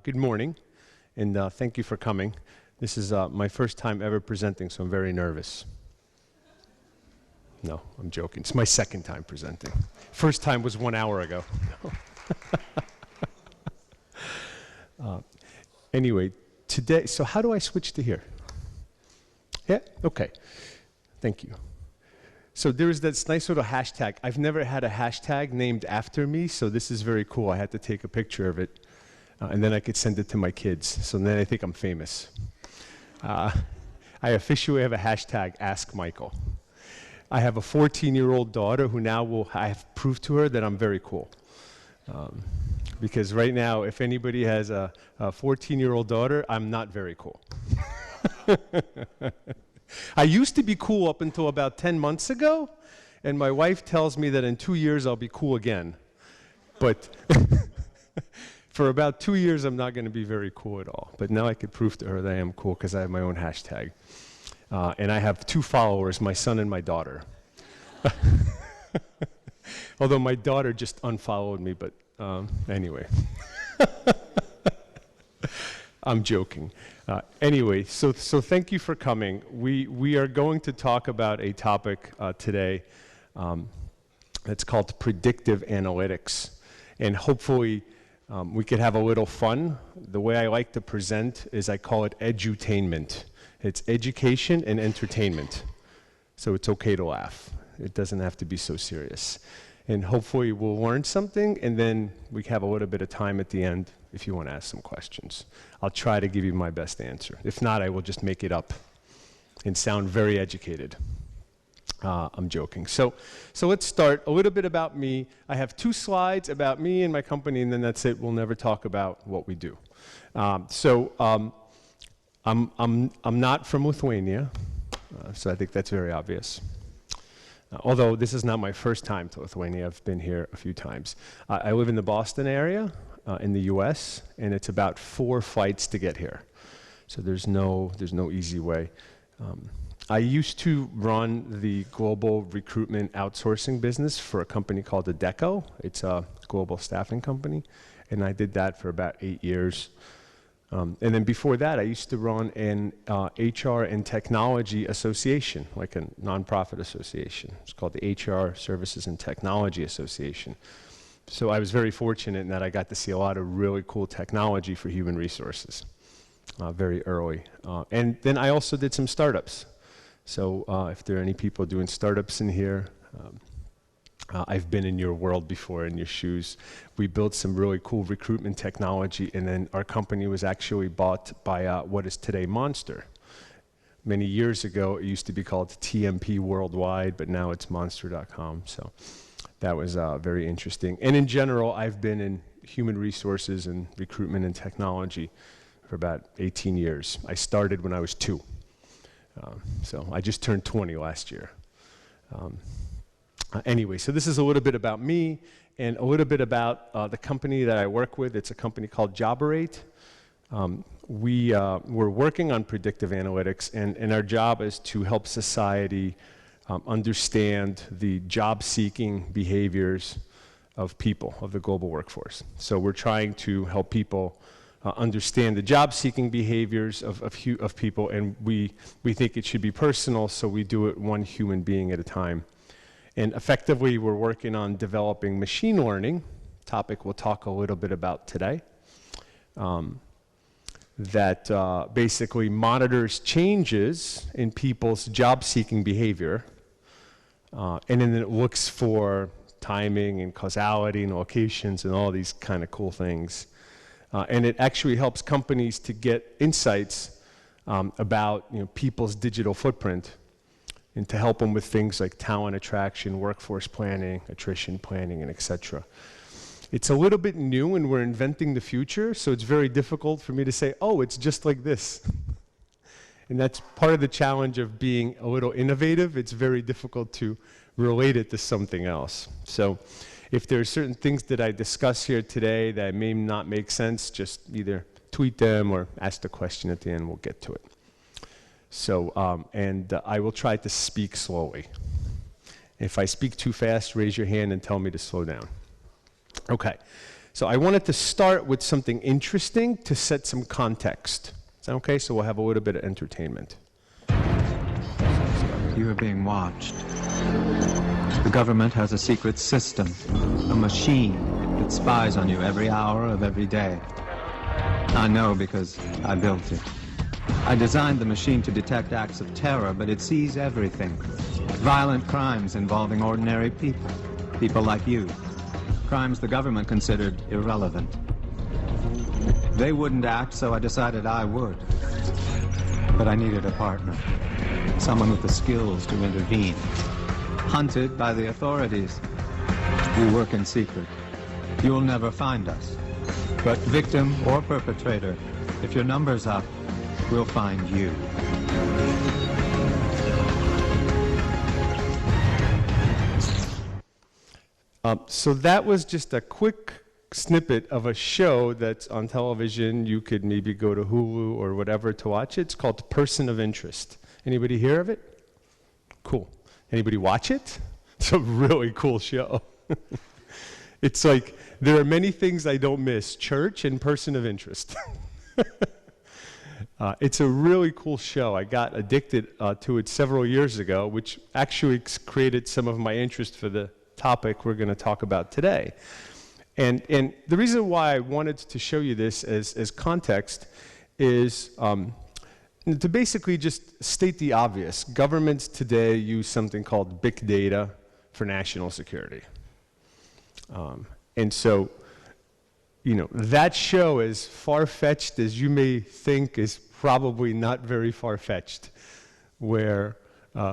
Good morning, and thank you for coming. This is my first time ever presenting, so I'm very nervous. No, I'm joking. It's my second time presenting. First time was 1 hour ago. Anyway, today, so how do I switch to here? Yeah? Okay. Thank you. So there is this nice little hashtag. I've never had a hashtag named after me, so this is very cool. I had to take a picture of it. And then I could send it to my kids. So then I think I'm famous. I officially have a hashtag, Ask Michael. I have a 14-year-old daughter who now I have proved to her that I'm very cool. Because right now, if anybody has a 14-year-old daughter, I'm not very cool. I used to be cool up until about 10 months ago, and my wife tells me that in 2 years I'll be cool again. But for about 2 years, I'm not going to be very cool at all. But now I could prove to her that I am cool because I have my own hashtag. And I have 2 followers, my son and my daughter. Although my daughter just unfollowed me, but anyway. I'm joking. Anyway, so thank you for coming. We are going to talk about a topic today that's called Predictive Analytics. And hopefully, we could have a little fun. The way I like to present is I call it edutainment. It's education and entertainment. So it's okay to laugh. It doesn't have to be so serious. And hopefully we'll learn something, and then we have a little bit of time at the end if you want to ask some questions. I'll try to give you my best answer. If not, I will just make it up and sound very educated. I'm joking. So let's start. A little bit about me. I have 2 slides about me and my company, and then that's it. We'll never talk about what we do. I'm not from Lithuania, so I think that's very obvious. Although this is not my first time to Lithuania. I've been here a few times. I live in the Boston area in the U.S., and it's about 4 flights to get here. So there's no easy way. I used to run the global recruitment outsourcing business for a company called Adecco. It's a global staffing company, and I did that for about 8 years. And then before that, I used to run an HR and Technology Association, like a nonprofit association. It's called the HR Services and Technology Association. So I was very fortunate in that I got to see a lot of really cool technology for human resources very early. And then I also did some startups. So if there are any people doing startups in here, I've been in your world before, in your shoes. We built some really cool recruitment technology, and then our company was actually bought by what is today Monster. Many years ago, it used to be called TMP Worldwide, but now it's Monster.com. So that was very interesting. And in general, I've been in human resources and recruitment and technology for about 18 years. I started when I was 2. So I just turned 20 last year. Anyway, so this is a little bit about me and a little bit about the company that I work with. It's a company called Joberate. We're working on predictive analytics, and our job is to help society understand the job-seeking behaviors of people, of the global workforce. So we're trying to help people understand the job-seeking behaviors of people, and we think it should be personal, so we do it one human being at a time. And effectively, we're working on developing machine learning, topic we'll talk a little bit about today, that basically monitors changes in people's job-seeking behavior, and then it looks for timing and causality and locations and all these kind of cool things. And it actually helps companies to get insights about people's digital footprint, and to help them with things like talent attraction, workforce planning, attrition planning, and etc. It's a little bit new, and we're inventing the future, so it's very difficult for me to say, oh, it's just like this. And that's part of the challenge of being a little innovative. It's very difficult to relate it to something else. So if there are certain things that I discuss here today that may not make sense, just either tweet them or ask the question at the end. We'll get to it. So, I will try to speak slowly. If I speak too fast, raise your hand and tell me to slow down. Okay, So I wanted to start with something interesting to set some context. Is that okay? So we'll have a little bit of entertainment. You are being watched. The government has a secret system, a machine that spies on you every hour of every day. I know because I built it. I designed the machine to detect acts of terror, but it sees everything. Violent crimes involving ordinary people, people like you. Crimes the government considered irrelevant. They wouldn't act, so I decided I would. But I needed a partner, someone with the skills to intervene. Hunted by the authorities. We work in secret. You'll never find us. But victim or perpetrator, if your number's up, we'll find you. So that was just a quick snippet of a show that's on television. You could maybe go to Hulu or whatever to watch it. It's called Person of Interest. Anybody hear of it? Cool. Anybody watch it? It's a really cool show. It's like, there are many things I don't miss. Church and Person of Interest. It's a really cool show. I got addicted to it several years ago, which actually created some of my interest for the topic we're going to talk about today. And the reason why I wanted to show you this as context is to basically just state the obvious. Governments today use something called big data for national security. And so, you know, that show, as far-fetched as you may think, is probably not very far-fetched, where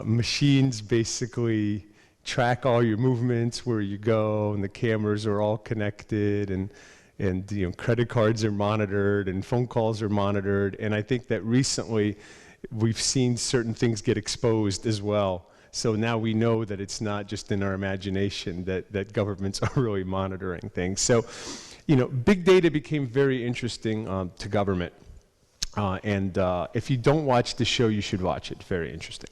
machines basically track all your movements, where you go, and the cameras are all connected, and you know, credit cards are monitored, and phone calls are monitored. And I think that recently we've seen certain things get exposed as well. So now we know that it's not just in our imagination that governments are really monitoring things. So, you know, big data became very interesting to government. If you don't watch the show, you should watch it. Very interesting.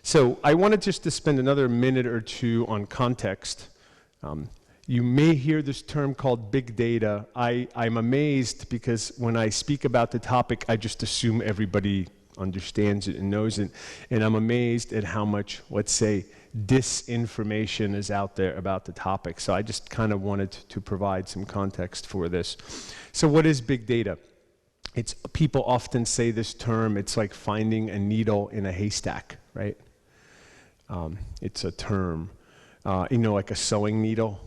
So I wanted just to spend another minute or two on context. You may hear this term called big data. I'm amazed because when I speak about the topic, I just assume everybody understands it and knows it. And I'm amazed at how much, let's say, disinformation is out there about the topic. So I just kind of wanted to provide some context for this. So what is big data? People often say this term, it's like finding a needle in a haystack, right? It's a term, you know, like a sewing needle,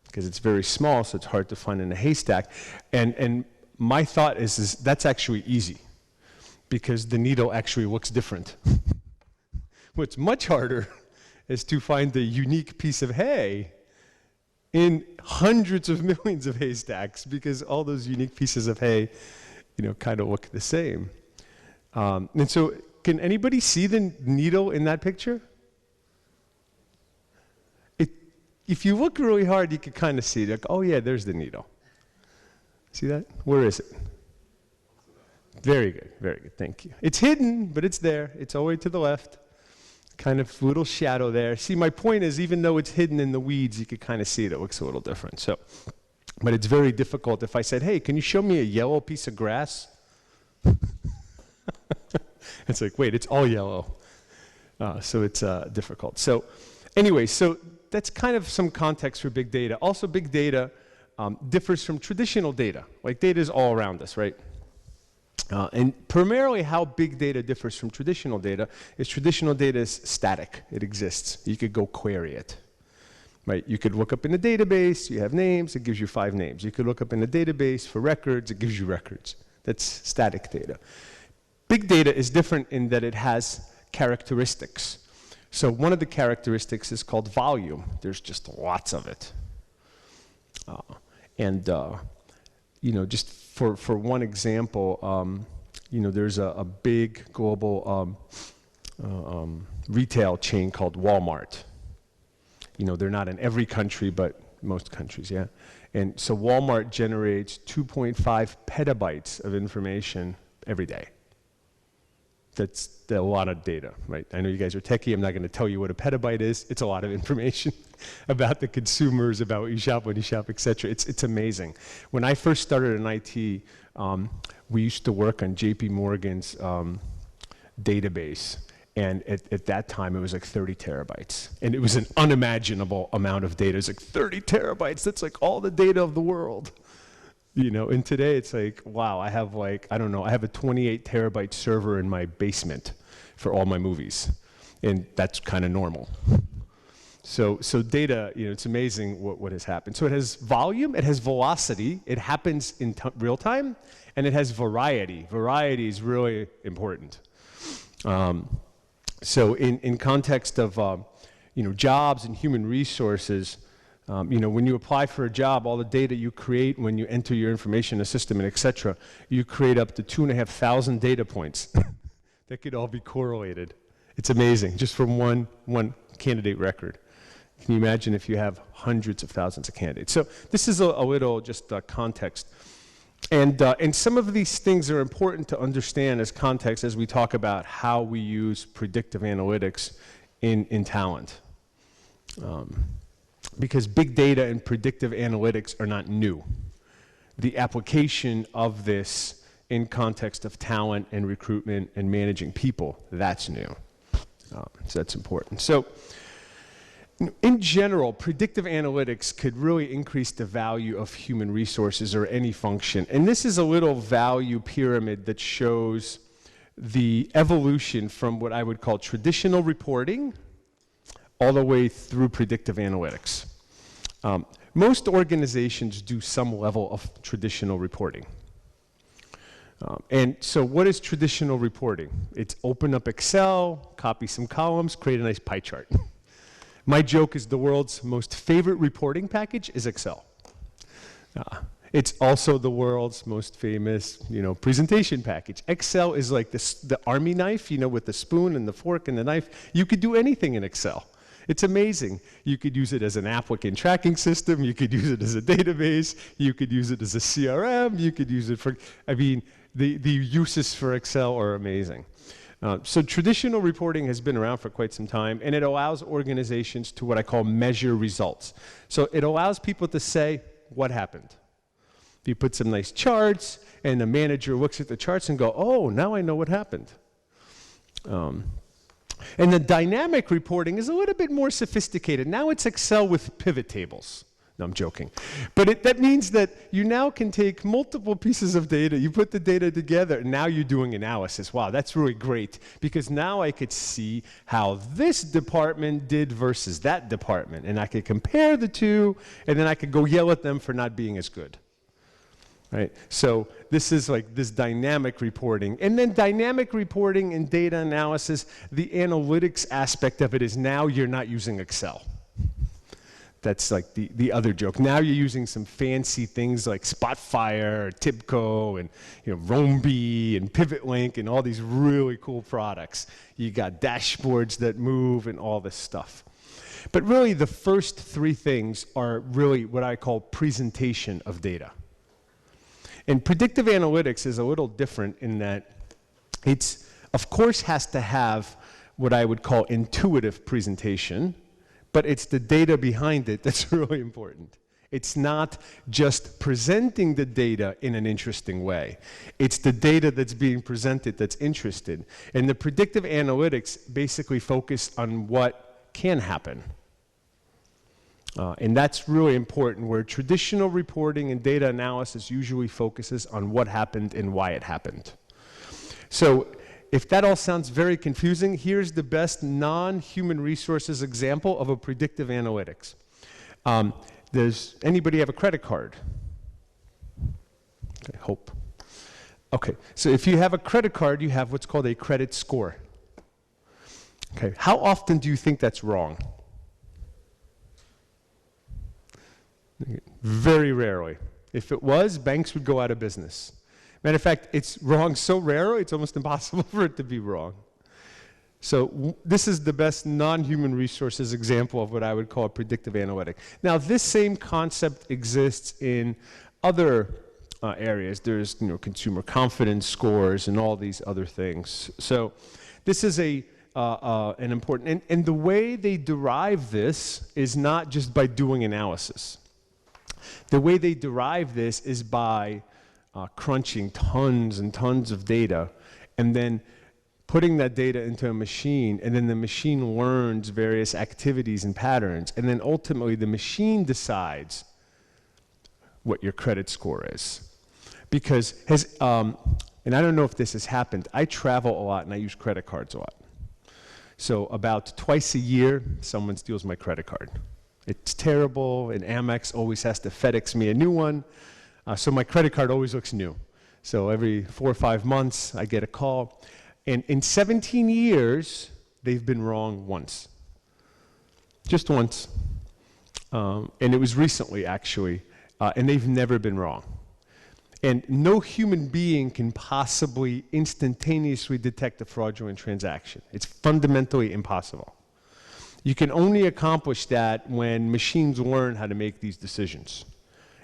because it's very small, so it's hard to find in a haystack. And my thought is that's actually easy, because the needle actually looks different. What's much harder is to find the unique piece of hay in hundreds of millions of haystacks, because all those unique pieces of hay, you know, kind of look the same. And so, can anybody see the needle in that picture? If you look really hard, you can kind of see it. Like, oh yeah, there's the needle. See that? Where is it? Very good, thank you. It's hidden, but it's there. It's all the way to the left. Kind of little shadow there. See, my point is, even though it's hidden in the weeds, you can kind of see it. It looks a little different. So, but it's very difficult. If I said, hey, can you show me a yellow piece of grass? It's like, wait, it's all yellow. So it's difficult. So anyway, so that's kind of some context for big data. Also, big data differs from traditional data. Like, data is all around us, right? And primarily how big data differs from traditional data is static. It exists. You could go query it. Right? You could look up in a database, you have names, it gives you 5 names. You could look up in a database for records, it gives you records. That's static data. Big data is different in that it has characteristics. So one of the characteristics is called volume. There's just lots of it. You know, just for one example, you know, there's a big global retail chain called Walmart. You know, they're not in every country, but most countries, yeah. And so Walmart generates 2.5 petabytes of information every day. That's a lot of data, right? I know you guys are techie. I'm not going to tell you what a petabyte is. It's a lot of information about the consumers, about what you shop, when you shop, et cetera. It's amazing. When I first started in IT, we used to work on JP Morgan's database. And at that time, it was like 30 terabytes. And it was an unimaginable amount of data. It's like 30 terabytes. That's like all the data of the world. You know, and today it's like, wow, I have like, I don't know, I have a 28 terabyte server in my basement for all my movies. And that's kind of normal. So data, you know, it's amazing what has happened. So it has volume, it has velocity, it happens in real time, and it has variety. Variety is really important. So in context of, you know, jobs and human resources, you know, when you apply for a job, all the data you create when you enter your information in a system and et cetera, you create up to 2,500 data points that could all be correlated. It's amazing, just from one candidate record. Can you imagine if you have hundreds of thousands of candidates? So this is a little just context. And some of these things are important to understand as context as we talk about how we use predictive analytics in talent. Because big data and predictive analytics are not new. The application of this in context of talent and recruitment and managing people, that's new. So that's important. So in general, predictive analytics could really increase the value of human resources or any function. And this is a little value pyramid that shows the evolution from what I would call traditional reporting all the way through predictive analytics. Most organizations do some level of traditional reporting. And so what is traditional reporting? It's open up Excel, copy some columns, create a nice pie chart. My joke is the world's most favorite reporting package is Excel. It's also the world's most famous, you know, presentation package. Excel is like the army knife, you know, with the spoon and the fork and the knife. You could do anything in Excel. It's amazing. You could use it as an applicant tracking system. You could use it as a database. You could use it as a CRM. You could use it for, I mean, the uses for Excel are amazing. So traditional reporting has been around for quite some time, and it allows organizations to what I call measure results. So it allows people to say, what happened? You put some nice charts, and the manager looks at the charts and go, oh, now I know what happened. And the dynamic reporting is a little bit more sophisticated. Now it's Excel with pivot tables. No, I'm joking. But that means that you now can take multiple pieces of data, you put the data together, and now you're doing analysis. Wow, that's really great, because now I could see how this department did versus that department, and I could compare the two, and then I could go yell at them for not being as good. Right? So this is like this dynamic reporting. And then dynamic reporting and data analysis, the analytics aspect of it is now you're not using Excel. That's like the other joke. Now you're using some fancy things like Spotfire, or Tibco, and Romeby, and PivotLink, and all these really cool products. You got dashboards that move and all this stuff. But really the first three things are really what I call presentation of data. And predictive analytics is a little different in that it's, of course, has to have what I would call intuitive presentation, but it's the data behind it that's really important. It's not just presenting the data in an interesting way. It's the data that's being presented that's interesting. And the predictive analytics basically focus on what can happen. And that's really important, where traditional reporting and data analysis usually focuses on what happened and why it happened. So if that all sounds very confusing, here's the best non-human resources example of a predictive analytics. Does anybody have a credit card? Okay, hope. Okay, so if you have a credit card, you have what's called a credit score. Okay, how often do you think that's wrong? Very rarely. If it was, banks would go out of business. Matter of fact, it's wrong so rarely, it's almost impossible for it to be wrong. So this is the best non-human resources example of what I would call a predictive analytic. Now, this same concept exists in other areas. There's consumer confidence scores and all these other things. So this is an important, and the way they derive this is not just by doing analysis. The way they derive this is by crunching tons and tons of data and then putting that data into a machine, and then the machine learns various activities and patterns, and then ultimately the machine decides what your credit score is. Because and I don't know if this has happened, I travel a lot and I use credit cards a lot. So about twice a year, someone steals my credit card. It's terrible, and Amex always has to FedEx me a new one, so my credit card always looks new. So every 4 or 5 months, I get a call. And in 17 years, they've been wrong once. Just once. And it was recently, actually. And they've never been wrong. And no human being can possibly instantaneously detect a fraudulent transaction. It's fundamentally impossible. You can only accomplish that when machines learn how to make these decisions.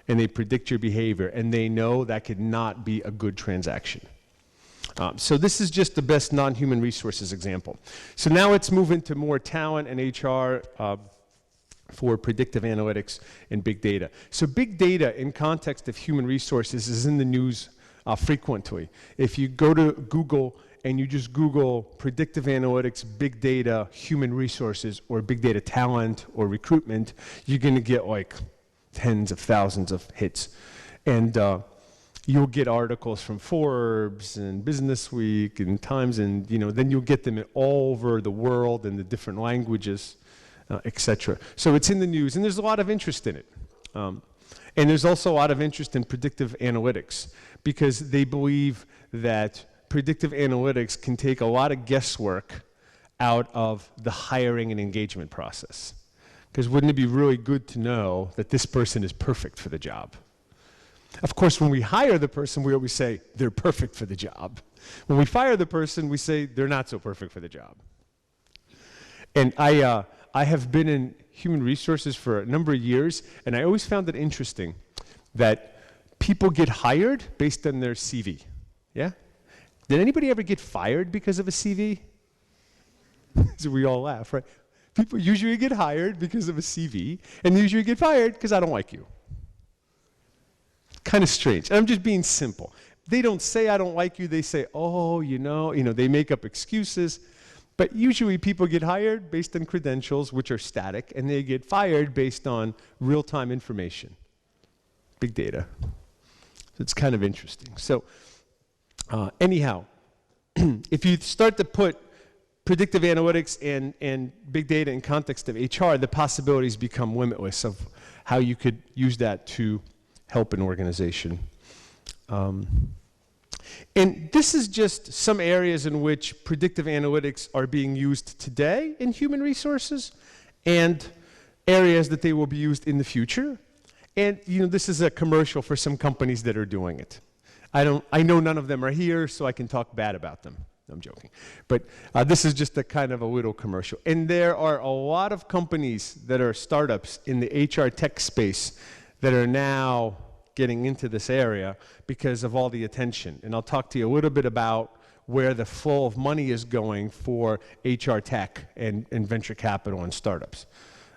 And they predict your behavior. And they know that could not be a good transaction. So this is just the best non-human resources example. So now let's move into more talent and HR for predictive analytics and big data. So big data in context of human resources is in the news frequently. If you go to Google and you just Google predictive analytics, big data, human resources, or big data talent or recruitment, you're going to get like tens of thousands of hits. And you'll get articles from Forbes and Business Week and Times, and then you'll get them all over the world in the different languages, etc. So it's in the news, and there's a lot of interest in it. And there's also a lot of interest in predictive analytics because they believe that predictive analytics can take a lot of guesswork out of the hiring and engagement process. Because wouldn't it be really good to know that this person is perfect for the job? Of course, when we hire the person, we always say they're perfect for the job. When we fire the person, we say they're not so perfect for the job. And I have been in human resources for a number of years, and I always found it interesting that people get hired based on their CV. Yeah? Did anybody ever get fired because of a CV? So we all laugh, right? People usually get hired because of a CV, and they usually get fired because I don't like you. Kind of strange. I'm just being simple. They don't say I don't like you. They say, oh, they make up excuses. But usually people get hired based on credentials, which are static, and they get fired based on real-time information, big data. So it's kind of interesting. So anyhow, if you start to put predictive analytics and big data in context of HR, the possibilities become limitless of how you could use that to help an organization. And this is just some areas in which predictive analytics are being used today in human resources and areas that they will be used in the future. And this is a commercial for some companies that are doing it. I know none of them are here, so I can talk bad about them. I'm joking. But this is just a kind of a little commercial. And there are a lot of companies that are startups in the HR tech space that are now getting into this area because of all the attention. And I'll talk to you a little bit about where the flow of money is going for HR tech and venture capital and startups.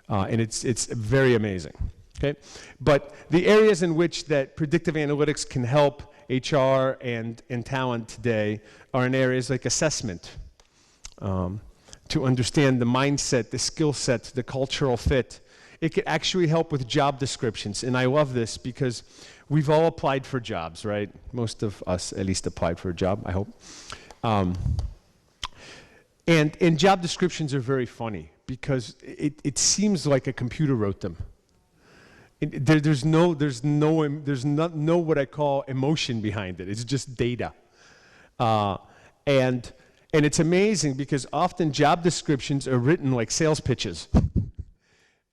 And it's very amazing. Okay? But the areas in which that predictive analytics can help HR and talent today are in areas like assessment, to understand the mindset, the skill set, the cultural fit. It could actually help with job descriptions. And I love this because we've all applied for jobs, right? Most of us at least applied for a job, I hope. And job descriptions are very funny because it seems like a computer wrote them. There's no what I call emotion behind it. It's just data. And it's amazing because often job descriptions are written like sales pitches.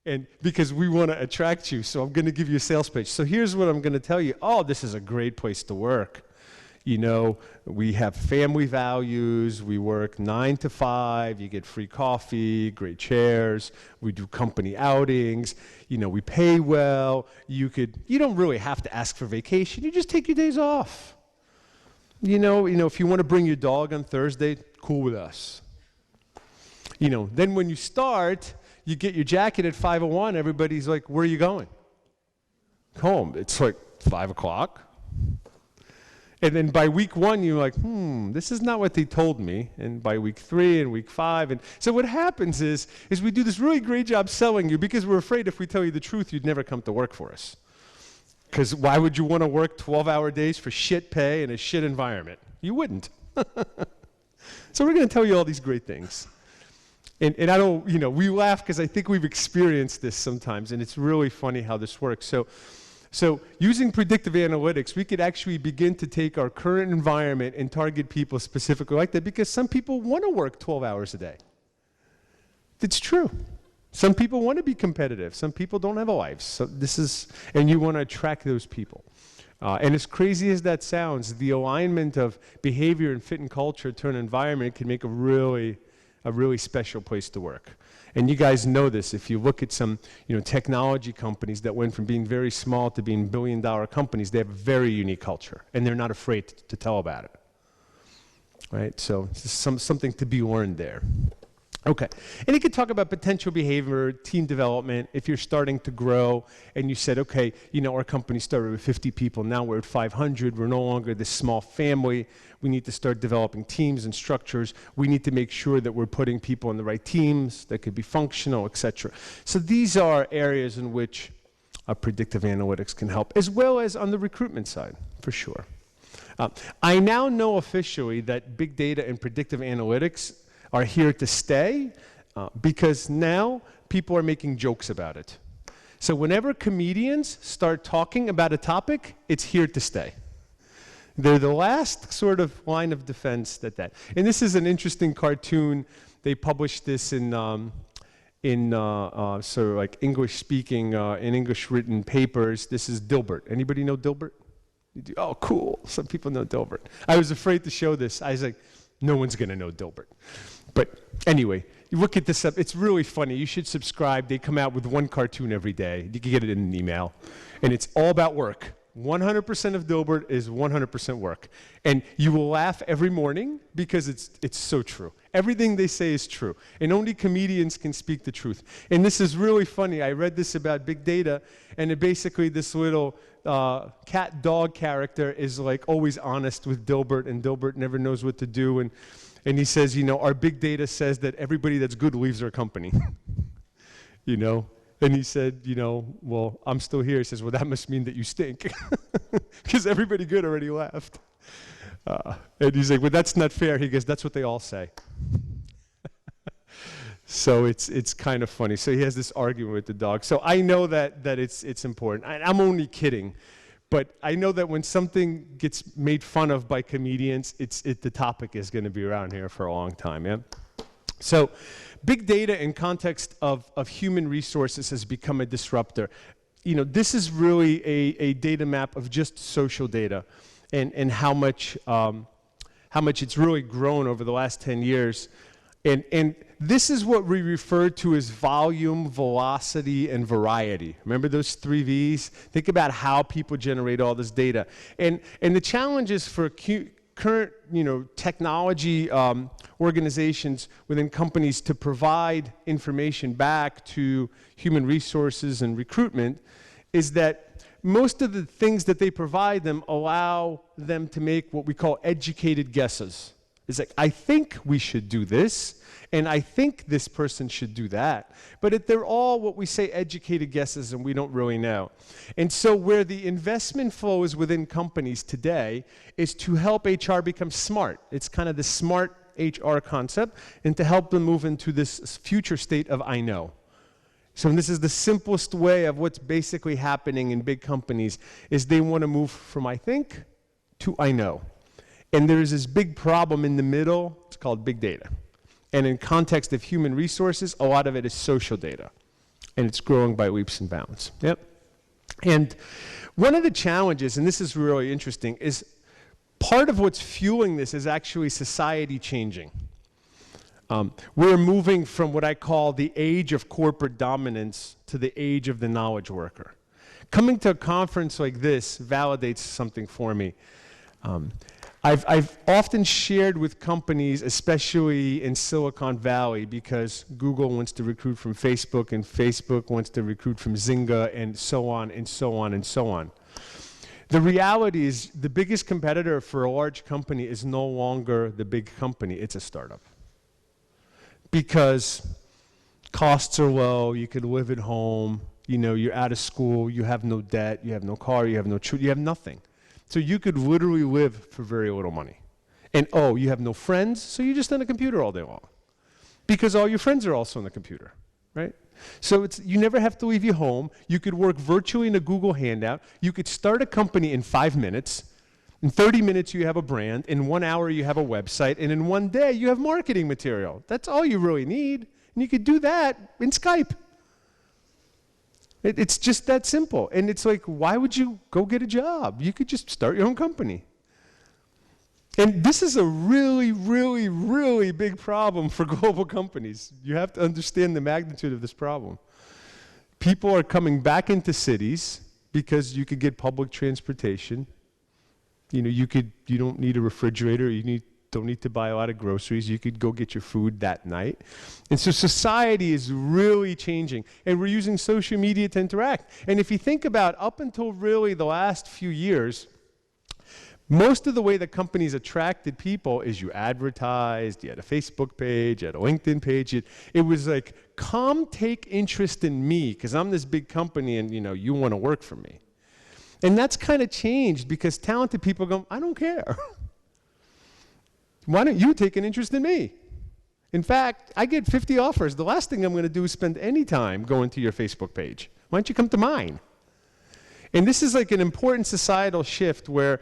And because we want to attract you, so I'm going to give you a sales pitch. So here's what I'm going to tell you. Oh, this is a great place to work. You know, we have family values, we work 9 to 5, you get free coffee, great chairs, we do company outings, you know, we pay well, you don't really have to ask for vacation, you just take your days off. You know, if you want to bring your dog on Thursday, cool with us. You know, then when you start, you get your jacket at 5:01, everybody's like, where are you going? Home. It's like 5 o'clock. And then by week 1, you're like, this is not what they told me. And by week 3 and week 5. And so what happens is we do this really great job selling you because we're afraid if we tell you the truth, you'd never come to work for us. Because why would you want to work 12-hour days for shit pay in a shit environment? You wouldn't. So we're going to tell you all these great things. And I don't, you know, we laugh because I think we've experienced this sometimes, and it's really funny how this works. So using predictive analytics, we could actually begin to take our current environment and target people specifically like that because some people want to work 12 hours a day. It's true. Some people want to be competitive. Some people don't have a life. So and you want to attract those people. And as crazy as that sounds, the alignment of behavior and fit and culture to an environment can make a really special place to work. And you guys know this. If you look at some, you know, technology companies that went from being very small to being billion-dollar companies, they have a very unique culture, and they're not afraid to tell about it. Right? So something to be learned there. Okay. And you could talk about potential behavior, team development. If you're starting to grow and you said, okay, you know, our company started with 50 people, now we're at 500, we're no longer this small family. We need to start developing teams and structures. We need to make sure that we're putting people in the right teams that could be functional, et cetera. So these are areas in which predictive analytics can help, as well as on the recruitment side, for sure. I now know officially that big data and predictive analytics are here to stay because now people are making jokes about it. So whenever comedians start talking about a topic, it's here to stay. They're the last sort of line of defense that. And this is an interesting cartoon. They published this in sort of like English speaking, in English written papers. This is Dilbert. Anybody know Dilbert? Oh, cool. Some people know Dilbert. I was afraid to show this. I was like, no one's going to know Dilbert. But anyway, you look at this up. It's really funny. You should subscribe. They come out with one cartoon every day. You can get it in an email. And it's all about work. 100% of Dilbert is 100% work. And you will laugh every morning because it's so true. Everything they say is true. And only comedians can speak the truth. And this is really funny. I read this about big data, and basically this little cat-dog character is like always honest with Dilbert, and Dilbert never knows what to do. And he says, you know, our big data says that everybody that's good leaves our company. You know? And he said, you know, well, I'm still here. He says, well, that must mean that you stink. Because everybody good already left. And he's like, well, that's not fair. He goes, that's what they all say. So it's kind of funny. So he has this argument with the dog. So I know that it's important. I'm only kidding. But I know that when something gets made fun of by comedians, the topic is going to be around here for a long time, yeah? So big data in context of human resources has become a disruptor. You know, this is really a data map of just social data and how much it's really grown over the last 10 years. And this is what we refer to as volume, velocity, and variety. Remember those 3 V's? Think about how people generate all this data. And the challenges for current, you know, technology organizations within companies to provide information back to human resources and recruitment is that most of the things that they provide them allow them to make what we call educated guesses. It's like, I think we should do this, and I think this person should do that. But they're all what we say educated guesses, and we don't really know. And so where the investment flow is within companies today is to help HR become smart. It's kind of the smart HR concept, and to help them move into this future state of I know. So this is the simplest way of what's basically happening in big companies, is they want to move from I think to I know. And there's this big problem in the middle. It's called big data. And in context of human resources, a lot of it is social data. And it's growing by leaps and bounds. Yep. And one of the challenges, and this is really interesting, is part of what's fueling this is actually society changing. We're moving from what I call the age of corporate dominance to the age of the knowledge worker. Coming to a conference like this validates something for me. I've often shared with companies, especially in Silicon Valley, because Google wants to recruit from Facebook, and Facebook wants to recruit from Zynga, and so on, and so on, and so on. The reality is the biggest competitor for a large company is no longer the big company, it's a startup. Because costs are low, you could live at home, you know, you're out of school, you have no debt, you have no car, you have no children, you have nothing. So you could literally live for very little money. And oh, you have no friends, so you're just on a computer all day long. Because all your friends are also on the computer, right? So you never have to leave your home. You could work virtually in a Google Handout. You could start a company in 5 minutes. In 30 minutes, you have a brand. In 1 hour, you have a website. And in 1 day, you have marketing material. That's all you really need. And you could do that in Skype. It's just that simple. And it's like, why would you go get a job? You could just start your own company. And this is a really, really, really big problem for global companies. You have to understand the magnitude of this problem. People are coming back into cities because you could get public transportation. You know, you don't need a refrigerator. Don't need to buy a lot of groceries. You could go get your food that night. And so society is really changing. And we're using social media to interact. And if you think about up until really the last few years, most of the way that companies attracted people is you advertised, you had a Facebook page, you had a LinkedIn page. It was like, come take interest in me because I'm this big company and you want to work for me. And that's kind of changed because talented people go, I don't care. Why don't you take an interest in me? In fact, I get 50 offers. The last thing I'm going to do is spend any time going to your Facebook page. Why don't you come to mine? And this is like an important societal shift where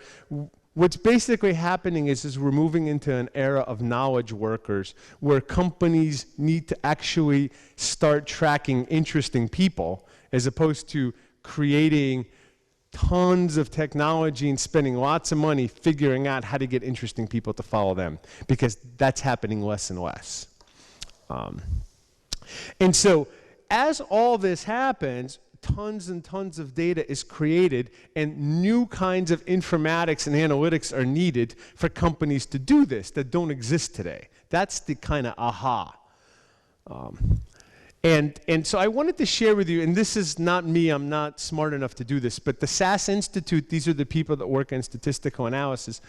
what's basically happening is we're moving into an era of knowledge workers where companies need to actually start tracking interesting people as opposed to creating tons of technology and spending lots of money figuring out how to get interesting people to follow them, because that's happening less and less. And so as all this happens, tons and tons of data is created and new kinds of informatics and analytics are needed for companies to do this that don't exist today. That's the kind of aha. And so I wanted to share with you, and this is not me, I'm not smart enough to do this, but the SAS Institute, these are the people that work in statistical analysis.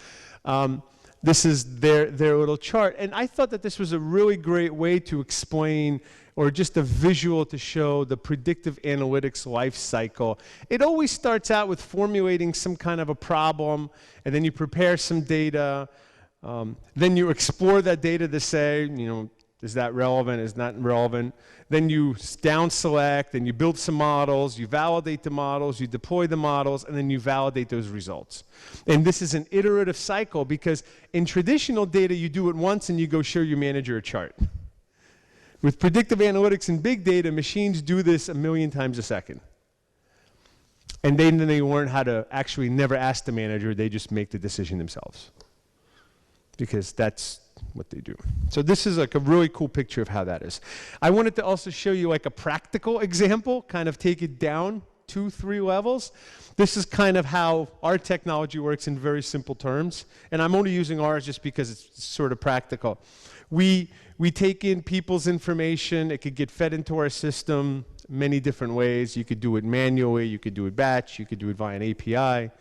This is their little chart. And I thought that this was a really great way to explain, or just a visual to show the predictive analytics life cycle. It always starts out with formulating some kind of a problem, and then you prepare some data. Then you explore that data to say, is that relevant, is not relevant? Then you down select, and you build some models, you validate the models, you deploy the models, and then you validate those results. And this is an iterative cycle because in traditional data, you do it once and you go show your manager a chart. With predictive analytics and big data, machines do this 1 million times a second. And then they learn how to actually never ask the manager, they just make the decision themselves. Because that's what they do. So this is like a really cool picture of how that is. I wanted to also show you like a practical example, kind of take it down 2-3 levels. This is kind of how our technology works in very simple terms. And I'm only using ours just because it's sort of practical. We take in people's information. It could get fed into our system many different ways. You could do it manually. You could do it batch. You could do it via an API.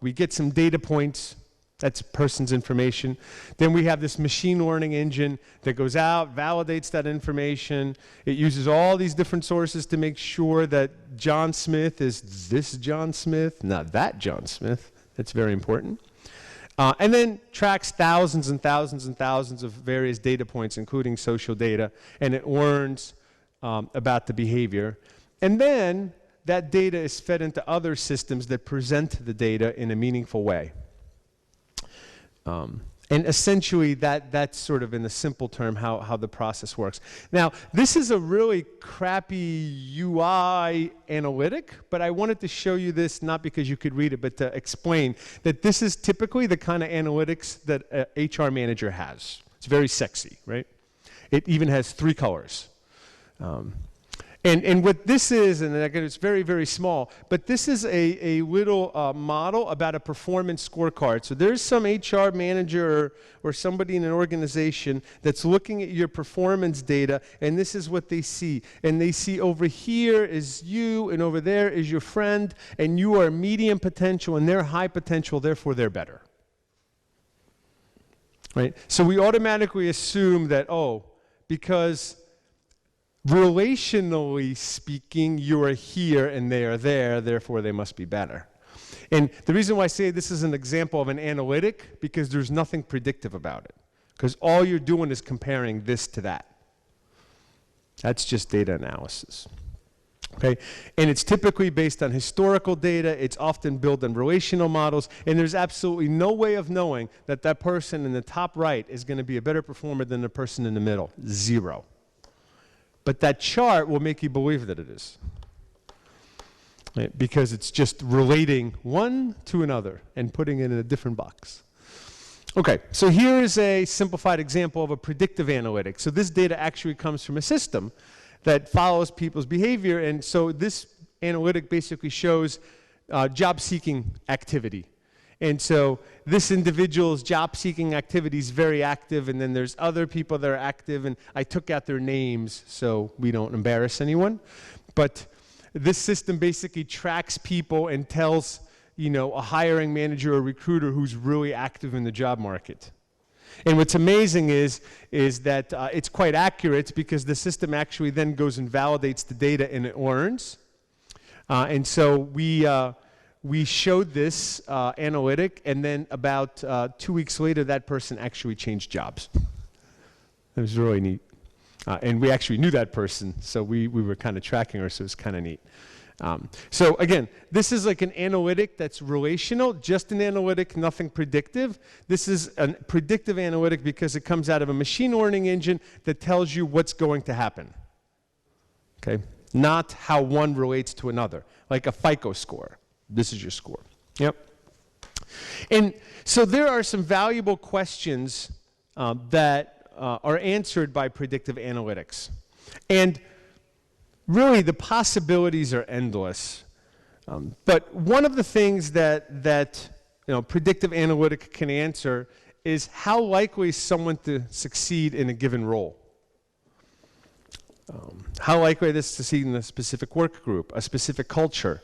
We get some data points. That's person's information. Then we have this machine learning engine that goes out, validates that information. It uses all these different sources to make sure that John Smith is this John Smith, not that John Smith. That's very important. And then tracks thousands and thousands and thousands of various data points, including social data, and it learns about the behavior. And then that data is fed into other systems that present the data in a meaningful way. And essentially, that's sort of in a simple term how the process works. Now, this is a really crappy UI analytic, but I wanted to show you this not because you could read it, but to explain that this is typically the kind of analytics that a HR manager has. It's very sexy, right? It even has 3 colors. And what this is, and again, it's very, very small, but this is a little model about a performance scorecard. So there's some HR manager or somebody in an organization that's looking at your performance data, and this is what they see. And they see over here is you, and over there is your friend, and you are medium potential, and they're high potential, therefore they're better. Right? So we automatically assume that, oh, because relationally speaking, you are here and they are there, therefore they must be better. And the reason why I say this is an example of an analytic, because there's nothing predictive about it. Because all you're doing is comparing this to that. That's just data analysis. Okay? And it's typically based on historical data, it's often built on relational models, and there's absolutely no way of knowing that that person in the top right is going to be a better performer than the person in the middle. Zero. But that chart will make you believe that it is. Right? Because it's just relating one to another and putting it in a different box. Okay, so here is a simplified example of a predictive analytic. So this data actually comes from a system that follows people's behavior, and so this analytic basically shows job-seeking activity. And so this individual's job-seeking activity is very active, and then there's other people that are active, and I took out their names so we don't embarrass anyone. But this system basically tracks people and tells, you know, a hiring manager or recruiter who's really active in the job market. And what's amazing is that it's quite accurate because the system actually then goes and validates the data and it learns. And so we showed this analytic, and then about 2 weeks later, that person actually changed jobs. It was really neat. And we actually knew that person, so we were kind of tracking her, so it was kind of neat. So again, this is like an analytic that's relational, just an analytic, nothing predictive. This is a predictive analytic because it comes out of a machine learning engine that tells you what's going to happen. Okay? Not how one relates to another, like a FICO score. This is your score. Yep. And so there are some valuable questions that are answered by predictive analytics. And really, the possibilities are endless. But one of the things that predictive analytic can answer is how likely is someone to succeed in a given role. How likely it is to succeed in a specific work group, a specific culture.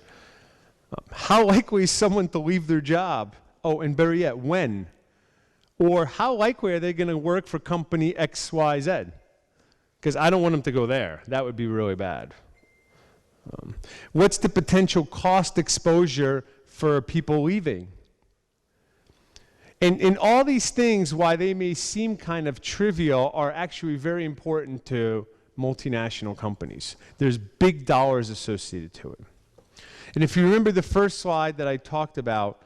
How likely is someone to leave their job? Oh, and better yet, when? Or how likely are they going to work for company XYZ? Because I don't want them to go there. That would be really bad. What's the potential cost exposure for people leaving? And all these things, why they may seem kind of trivial, are actually very important to multinational companies. There's big dollars associated to it. And if you remember the first slide that I talked about,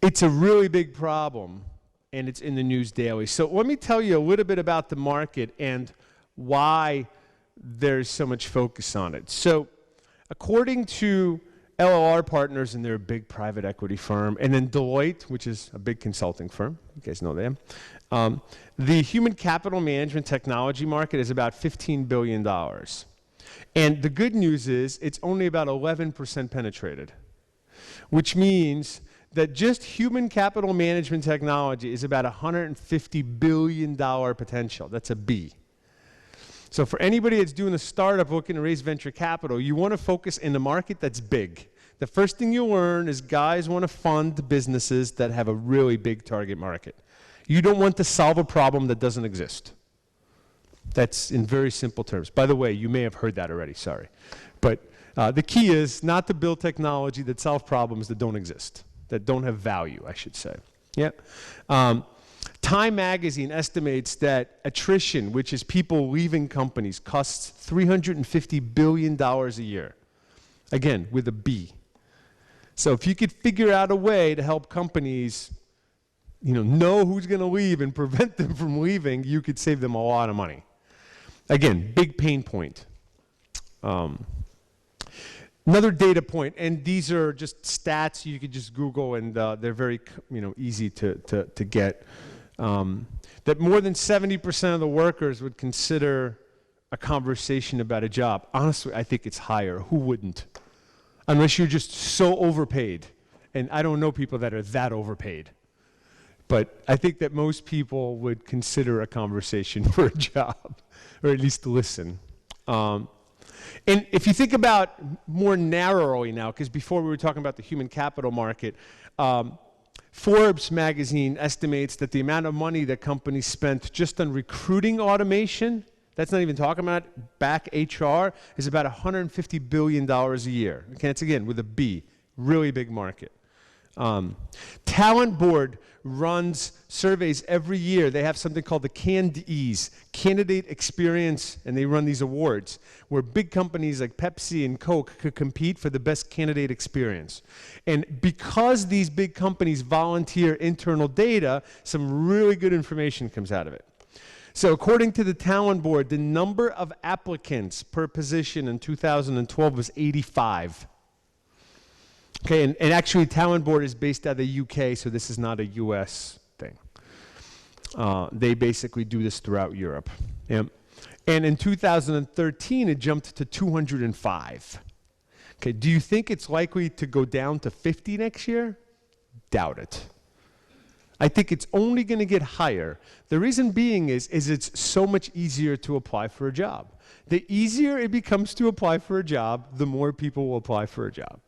it's a really big problem, and it's in the news daily. So let me tell you a little bit about the market and why there's so much focus on it. So according to LLR Partners, and they're a big private equity firm, and then Deloitte, which is a big consulting firm, you guys know them, the human capital management technology market is about $15 billion. And the good news is it's only about 11% penetrated, which means that just human capital management technology is about $150 billion potential. That's a B. So for anybody that's doing a startup looking to raise venture capital, you want to focus in the market that's big. The first thing you'll learn is guys want to fund businesses that have a really big target market. You don't want to solve a problem that doesn't exist. That's in very simple terms. By the way, you may have heard that already, sorry. But the key is not to build technology that solve problems that don't exist, that don't have value, I should say. Yeah. Time magazine estimates that attrition, which is people leaving companies, costs $350 billion a year. Again, with a B. So if you could figure out a way to help companies know who's going to leave and prevent them from leaving, you could save them a lot of money. Again, big pain point. Another data point, and these are just stats you could just Google, and they're very easy to get, that more than 70% of the workers would consider a conversation about a job. Honestly, I think it's higher. Who wouldn't? Unless you're just so overpaid. And I don't know people that are that overpaid. But I think that most people would consider a conversation for a job, or at least listen. And if you think about more narrowly now, because before we were talking about the human capital market, Forbes magazine estimates that the amount of money that companies spent just on recruiting automation, that's not even talking about back HR, is about $150 billion a year. Okay, that's again with a B, really big market. Talent Board runs surveys every year. They have something called the CANDEs, Candidate Experience, and they run these awards where big companies like Pepsi and Coke could compete for the best candidate experience. And because these big companies volunteer internal data, some really good information comes out of it. So according to the Talent Board, the number of applicants per position in 2012 was 85. Okay, and actually Talent Board is based out of the UK, so this is not a US thing. They basically do this throughout Europe. Yeah. And in 2013, it jumped to 205. Okay, do you think it's likely to go down to 50 next year? Doubt it. I think it's only going to get higher. The reason being is it's so much easier to apply for a job. The easier it becomes to apply for a job, the more people will apply for a job.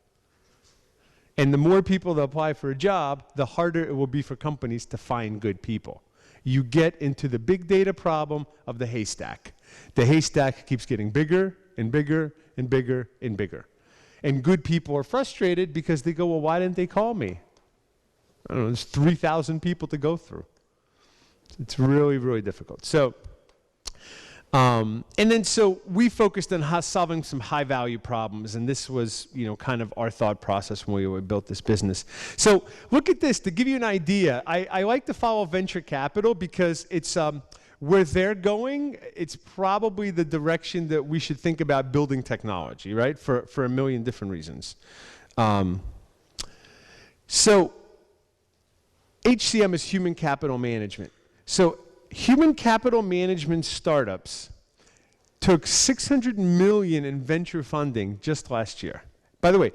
And the more people that apply for a job, the harder it will be for companies to find good people. You get into the big data problem of the haystack. The haystack keeps getting bigger and bigger and bigger and bigger. And good people are frustrated because they go, well, why didn't they call me? I don't know, there's 3,000 people to go through. It's really, really difficult. So, so we focused on solving some high value problems, and this was, kind of our thought process when we built this business. So look at this, to give you an idea, I like to follow venture capital because it's, where they're going, it's probably the direction that we should think about building technology, right? For a million different reasons. So HCM is human capital management. So human capital management startups took $600 million in venture funding just last year. By the way,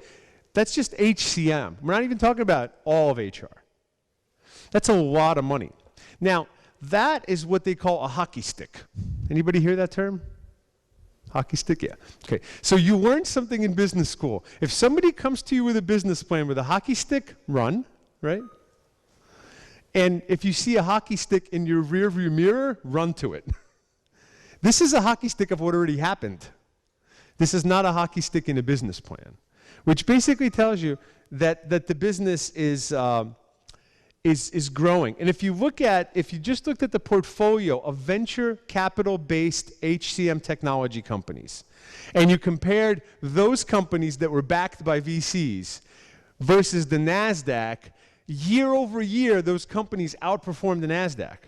that's just HCM. We're not even talking about all of HR. That's a lot of money. Now, that is what they call a hockey stick. Anybody hear that term? Hockey stick? Yeah. Okay. So you learned something in business school. If somebody comes to you with a business plan with a hockey stick, run, right? And if you see a hockey stick in your rearview mirror, run to it. This is a hockey stick of what already happened. This is not a hockey stick in a business plan, which basically tells you that the business is growing. And if you just looked at the portfolio of venture capital-based HCM technology companies, and you compared those companies that were backed by VCs versus the NASDAQ, year over year, those companies outperformed the NASDAQ,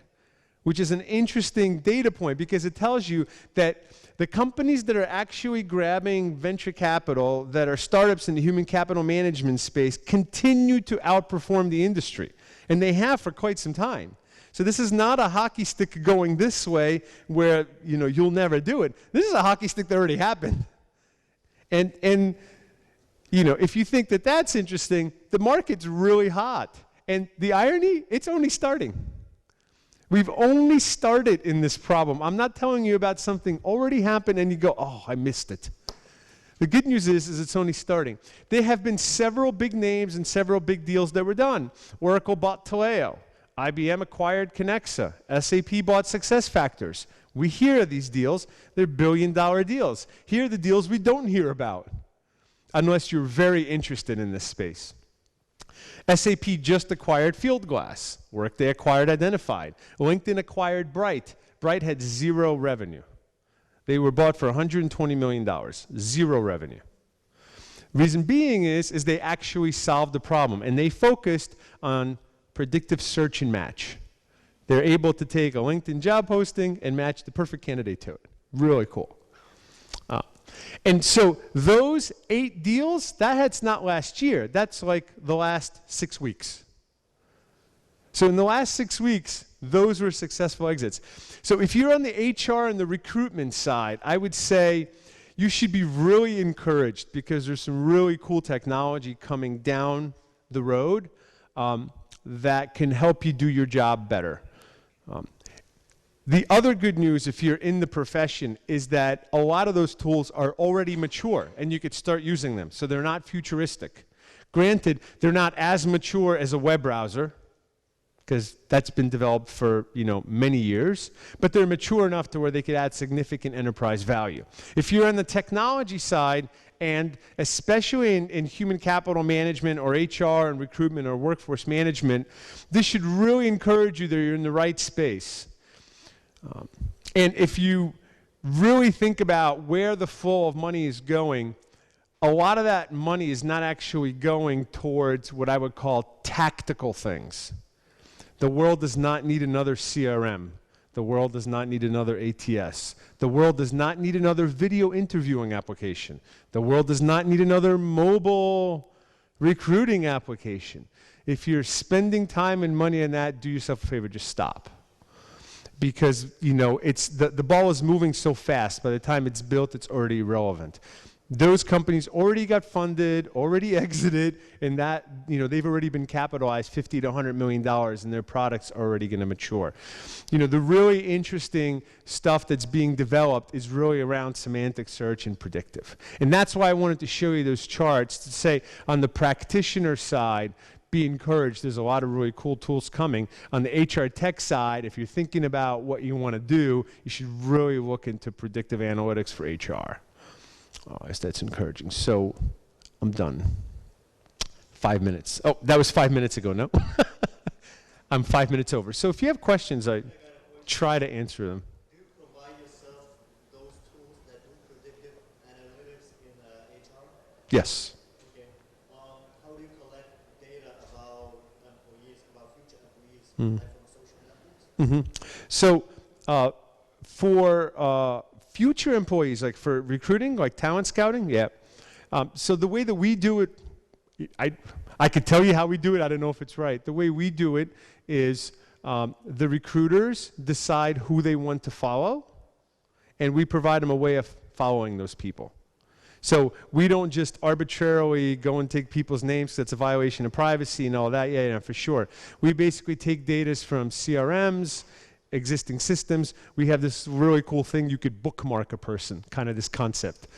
which is an interesting data point because it tells you that the companies that are actually grabbing venture capital that are startups in the human capital management space continue to outperform the industry. And they have for quite some time. So this is not a hockey stick going this way where you'll never do it. This is a hockey stick that already happened. And if you think that that's interesting, the market's really hot. And the irony, it's only starting. We've only started in this problem. I'm not telling you about something already happened and you go, oh, I missed it. The good news is it's only starting. There have been several big names and several big deals that were done. Oracle bought Taleo. IBM acquired Connexa. SAP bought SuccessFactors. We hear these deals. They're billion-dollar deals. Here are the deals we don't hear about, unless you're very interested in this space. SAP just acquired Fieldglass. Workday acquired Identified. LinkedIn acquired Bright. Bright had zero revenue. They were bought for $120 million. Zero revenue. Reason being is they actually solved the problem, and they focused on predictive search and match. They're able to take a LinkedIn job posting and match the perfect candidate to it. Really cool. And so those 8 deals, that's not last year. That's like the last 6 weeks. So in the last 6 weeks, those were successful exits. So if you're on the HR and the recruitment side, I would say you should be really encouraged because there's some really cool technology coming down the road that can help you do your job better. The other good news, if you're in the profession, is that a lot of those tools are already mature and you could start using them. So they're not futuristic. Granted, they're not as mature as a web browser because that's been developed for many years, but they're mature enough to where they could add significant enterprise value. If you're on the technology side, and especially in human capital management or HR and recruitment or workforce management, this should really encourage you that you're in the right space. And if you really think about where the flow of money is going, a lot of that money is not actually going towards what I would call tactical things. The world does not need another CRM. The world does not need another ATS. The world does not need another video interviewing application. The world does not need another mobile recruiting application. If you're spending time and money on that, do yourself a favor, just stop. Because it's the ball is moving so fast. By the time it's built, it's already irrelevant. Those companies already got funded, already exited, and that they've already been capitalized $50 to $100 million, and their products are already going to mature. The really interesting stuff that's being developed is really around semantic search and predictive, and that's why I wanted to show you those charts to say on the practitioner side, be encouraged. There's a lot of really cool tools coming. On the HR tech side, if you're thinking about what you want to do, you should really look into predictive analytics for HR. That's encouraging. So I'm done. 5 minutes. Oh, that was 5 minutes ago, no? I'm 5 minutes over. So if you have questions, I try to answer them. Do you provide yourself those tools that do predictive analytics in HR? Yes. Okay. How do you collect data about employees, about future employees, like from social networks? So for future employees, like for recruiting, like talent scouting, yeah. So the way that we do it, I could tell you how we do it. I don't know if it's right. The way we do it is the recruiters decide who they want to follow, and we provide them a way of following those people. So we don't just arbitrarily go and take people's names, that's a violation of privacy and all that, yeah, for sure. We basically take data from CRMs, existing systems. We have this really cool thing, you could bookmark a person, kind of this concept.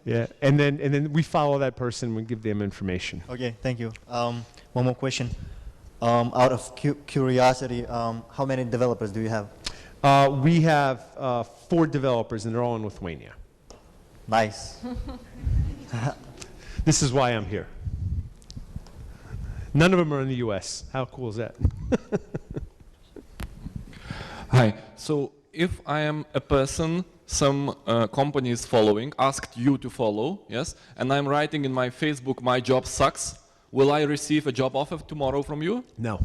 Yeah, and then we follow that person, we give them information. Okay, thank you. One more question. Out of curiosity, how many developers do you have? We have 4 developers, and they're all in Lithuania. Nice. This is why I'm here. None of them are in the US. How cool is that? Hi. So if I am a person some company is following, asked you to follow, yes, and I'm writing in my Facebook, my job sucks, will I receive a job offer tomorrow from you? No.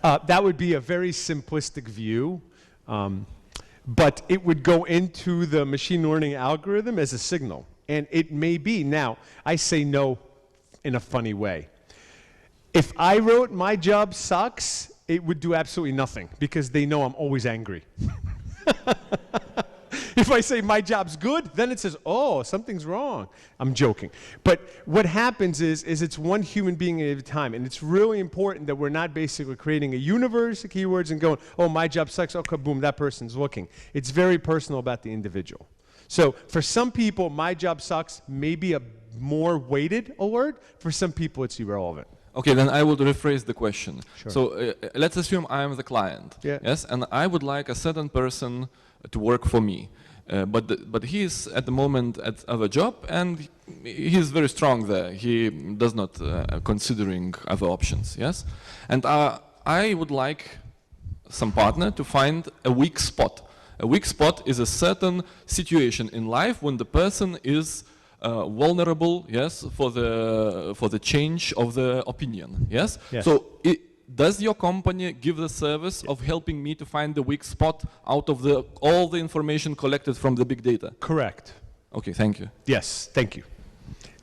That would be a very simplistic view, but it would go into the machine learning algorithm as a signal, and it may be. Now, I say no in a funny way. If I wrote my job sucks, it would do absolutely nothing because they know I'm always angry. If I say my job's good, then it says, oh, something's wrong. I'm joking. But what happens is it's one human being at a time, and it's really important that we're not basically creating a universe of keywords and going, oh, my job sucks, okay, boom, that person's looking. It's very personal about the individual. So for some people, my job sucks may be a more weighted alert. For some people, it's irrelevant. Okay, then I would rephrase the question. Sure. So let's assume I am the client, yeah. Yes, and I would like a certain person to work for me. But he is at the moment at other job, and he is very strong there. He does not considering other options, yes? And I would like some partner to find a weak spot. A weak spot is a certain situation in life when the person is vulnerable, yes, for the change of the opinion, yes. Yes. So does your company give the service of helping me to find the weak spot out of all the information collected from the big data? Correct. Okay, thank you. Yes, thank you.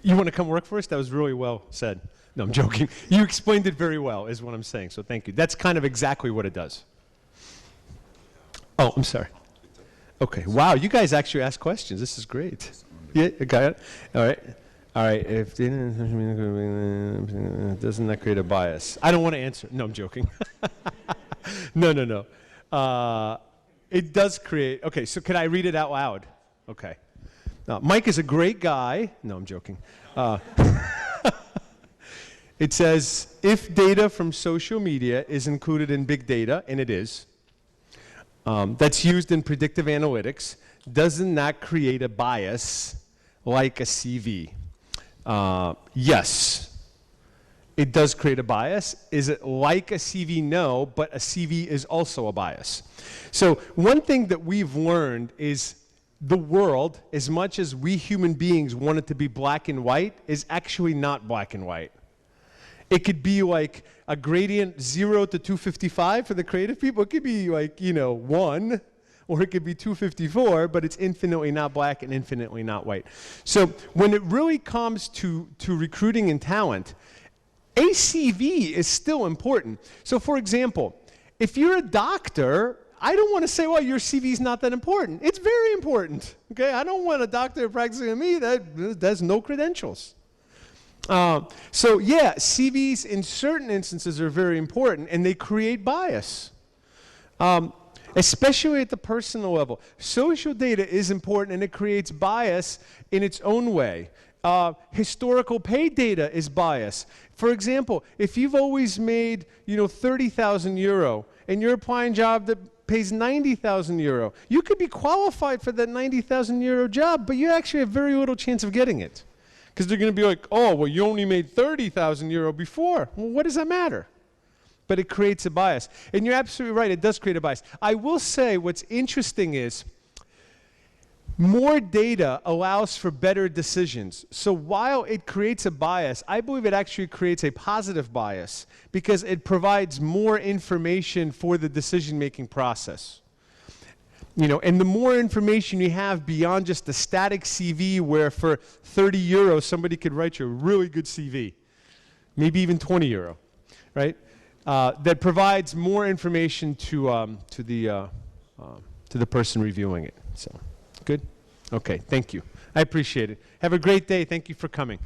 You want to come work for us? That was really well said. No, I'm joking. You explained it very well, is what I'm saying, so thank you. That's kind of exactly what it does. Oh, I'm sorry. Okay, wow, you guys actually ask questions. This is great. Yeah, I got it. All right. All right, if doesn't that create a bias? I don't want to answer. No, I'm joking. No. It does create, okay, so can I read it out loud? Okay. Mike is a great guy. No, I'm joking. It says, if data from social media is included in big data, and it is, that's used in predictive analytics, doesn't that create a bias like a CV? Yes, it does create a bias. Is it like a CV? No, but a CV is also a bias. So one thing that we've learned is the world, as much as we human beings want it to be black and white, is actually not black and white. It could be like a gradient 0 to 255 for the creative people. It could be like, 1, or it could be 254, but it's infinitely not black and infinitely not white. So when it really comes to recruiting and talent, a CV is still important. So for example, if you're a doctor, I don't want to say, well, your CV is not that important. It's very important. Okay, I don't want a doctor practicing on me that has no credentials. So yeah, CVs in certain instances are very important, and they create bias, especially at the personal level. Social data is important, and it creates bias in its own way. Historical pay data is bias. For example, if you've always made 30,000 euro, and you're applying a job that pays 90,000 euro, you could be qualified for that 90,000 euro job, but you actually have very little chance of getting it. Because they're going to be like, oh, well, you only made 30,000 euro before. Well, what does that matter? But it creates a bias. And you're absolutely right, it does create a bias. I will say what's interesting is more data allows for better decisions. So while it creates a bias, I believe it actually creates a positive bias because it provides more information for the decision-making process. And the more information you have beyond just the static CV where for 30 euros somebody could write you a really good CV, maybe even 20 euro, right? That provides more information to the person reviewing it. So, good? Okay, thank you. I appreciate it. Have a great day. Thank you for coming.